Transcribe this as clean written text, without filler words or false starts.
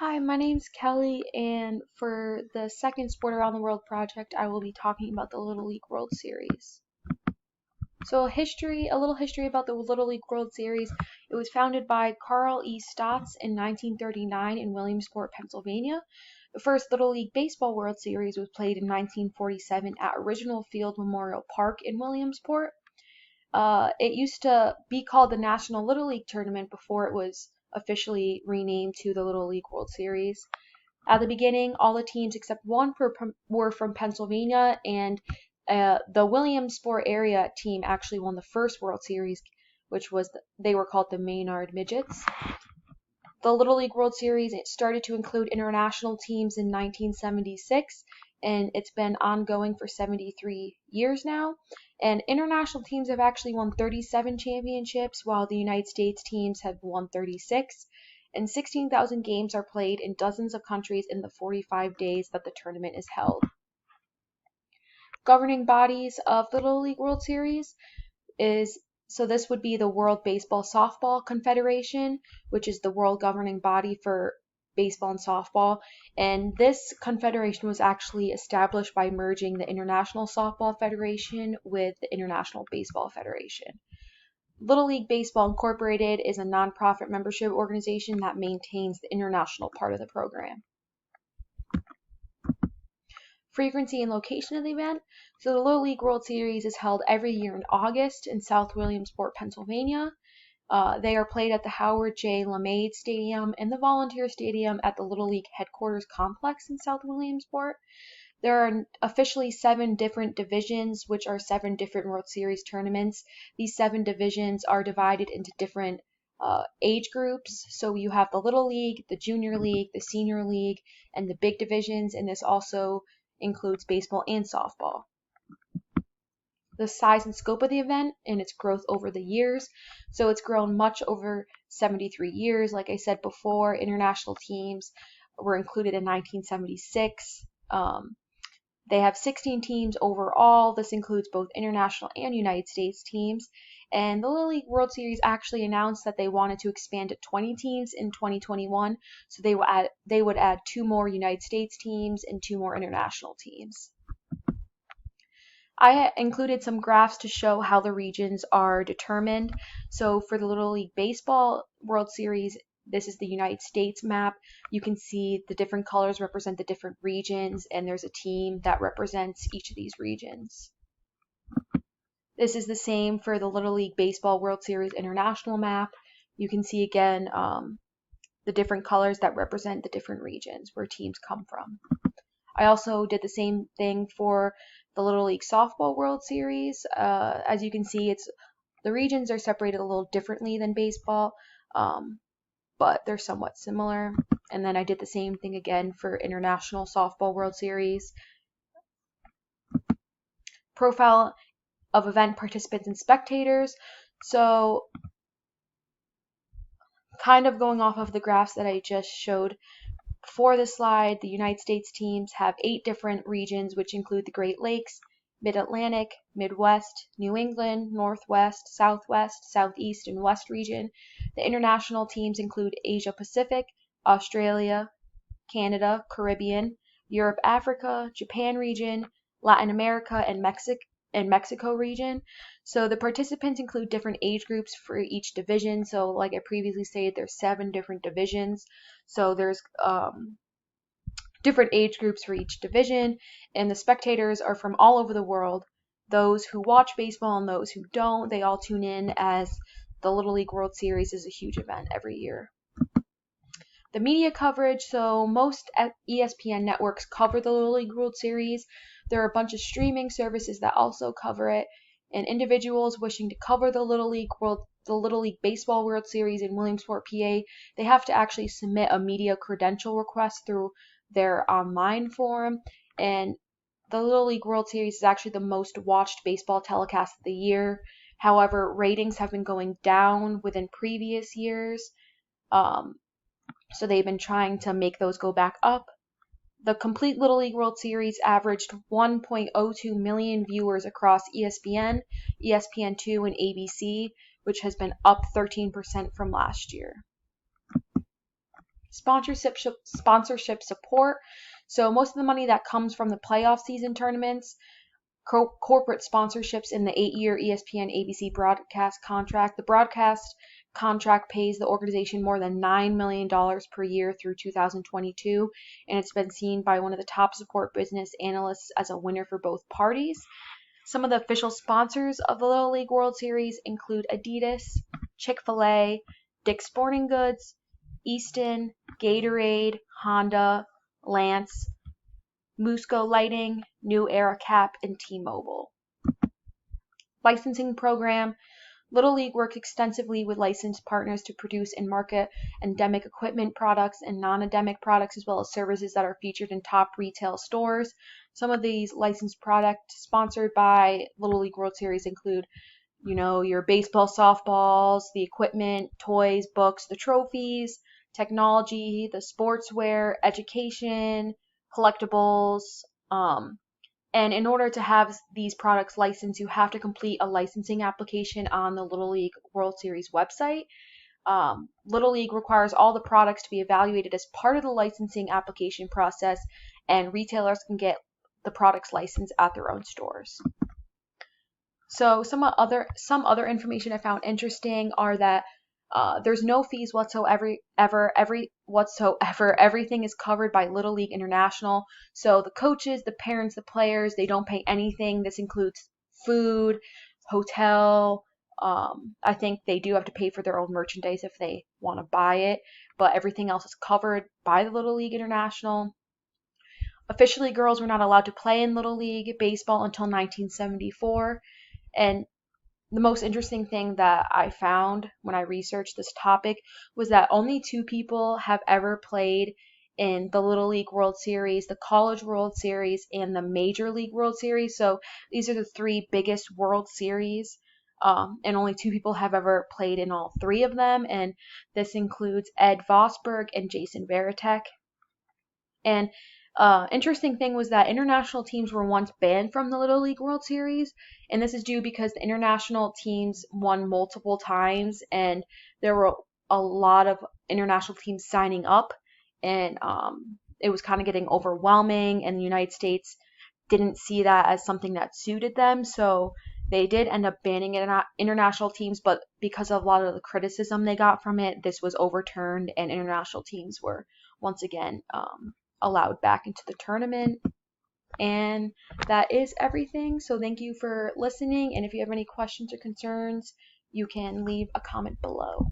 Hi, my name's Kelly, and for the second Sport Around the World project, I will be talking about the Little League World Series. So, a little history about the Little League World Series. It was founded by Carl E. Stotts in 1939 in Williamsport, Pennsylvania. The first Little League Baseball World Series was played in 1947 at Original Field Memorial Park in Williamsport. It used to be called the National Little League Tournament before it was officially renamed to the Little League World Series. At the beginning, all the teams except one were from Pennsylvania, and the Williamsport area team actually won the first World Series, which was they were called the Maynard Midgets. The Little League World Series started to include international teams in 1976, and it's been ongoing for 73 years now. And international teams have actually won 37 championships, while the United States teams have won 36. And 16,000 games are played in dozens of countries in the 45 days that the tournament is held. Governing bodies of the Little League World Series this would be the World Baseball Softball Confederation, which is the world governing body for baseball and softball. And this confederation was actually established by merging the International Softball Federation with the International Baseball Federation. Little League Baseball Incorporated is a nonprofit membership organization that maintains the international part of the program. Frequency and location of the event. So the Little League World Series is held every year in August in South Williamsport, Pennsylvania. They are played at the Howard J. LeMade Stadium and the Volunteer Stadium at the Little League Headquarters Complex in South Williamsport. There are officially 7 different divisions, which are 7 different World Series tournaments. These 7 divisions are divided into different age groups. So you have the Little League, the Junior League, the Senior League, and the big divisions, and this also includes baseball and softball. The size and scope of the event and its growth over the years. So it's grown much over 73 years. Like I said before, international teams were included in 1976. They have 16 teams overall. This includes both international and United States teams. And the Little League World Series actually announced that they wanted to expand to 20 teams in 2021. So they would add 2 more United States teams and 2 more international teams. I included some graphs to show how the regions are determined. So for the Little League Baseball World Series, this is the United States map. You can see the different colors represent the different regions, and there's a team that represents each of these regions. This is the same for the Little League Baseball World Series International map. You can see again the different colors that represent the different regions where teams come from. I also did the same thing for the Little League Softball World Series. As you can see, the regions are separated a little differently than baseball, but they're somewhat similar. And then I did the same thing again for International Softball World Series. Profile of event participants and spectators. So kind of going off of the graphs that I just showed for this slide, the United States teams have 8 different regions, which include the Great Lakes, Mid-Atlantic, Midwest, New England, Northwest, Southwest, Southeast, and West region. The international teams include Asia Pacific, Australia, Canada, Caribbean, Europe, Africa, Japan region, Latin America, and Mexico region. So the participants include different age groups for each division. So like I previously stated, there's 7 different divisions. So there's different age groups for each division, and the spectators are from all over the world. Those who watch baseball and those who don't, they all tune in, as the Little League World Series is a huge event every year. The media coverage, so most ESPN networks cover the Little League World Series. There are a bunch of streaming services that also cover it, and individuals wishing to cover the Little League Baseball World Series in Williamsport, PA, they have to actually submit a media credential request through their online forum. And the Little League World Series is actually the most watched baseball telecast of the year. However, ratings have been going down within previous years. So they've been trying to make those go back up. The complete Little League World Series averaged 1.02 million viewers across ESPN, ESPN2, and ABC, which has been up 13% from last year. sponsorship support. So most of the money that comes from the playoff season tournaments, corporate sponsorships in the 8-year ESPN ABC broadcast contract. The broadcast contract pays the organization more than $9 million per year through 2022, and it's been seen by one of the top support business analysts as a winner for both parties. Some of the official sponsors of the Little League World Series include Adidas, Chick-fil-A, Dick's Sporting Goods, Easton, Gatorade, Honda, Lance, Musco Lighting, New Era Cap, and T-Mobile. Licensing program. Little League works extensively with licensed partners to produce and market endemic equipment products and non-endemic products, as well as services that are featured in top retail stores. Some of these licensed products sponsored by Little League World Series include, your baseball, softballs, the equipment, toys, books, the trophies, technology, the sportswear, education, collectibles, and in order to have these products licensed, you have to complete a licensing application on the Little League World Series website. Little League requires all the products to be evaluated as part of the licensing application process, and retailers can get the products licensed at their own stores. So some other information I found interesting are that there's no fees whatsoever. Everything is covered by Little League International. So the coaches, the parents, the players, they don't pay anything. This includes food, hotel. I think they do have to pay for their own merchandise if they want to buy it, but everything else is covered by the Little League International. Officially, girls were not allowed to play in Little League baseball until 1974. And the most interesting thing that I found when I researched this topic was that only 2 people have ever played in the Little League World Series, the College World Series, and the Major League World Series. So these are the 3 biggest World Series, and only 2 people have ever played in all 3 of them, and this includes Ed Vosberg and Jason Varitek. And interesting thing was that international teams were once banned from the Little League World Series, and this is due because the international teams won multiple times, and there were a lot of international teams signing up, and it was kind of getting overwhelming, and the United States didn't see that as something that suited them, so they did end up banning international teams, but because of a lot of the criticism they got from it, this was overturned, and international teams were once again allowed back into the tournament. And that is everything. So thank you for listening. And if you have any questions or concerns, you can leave a comment below.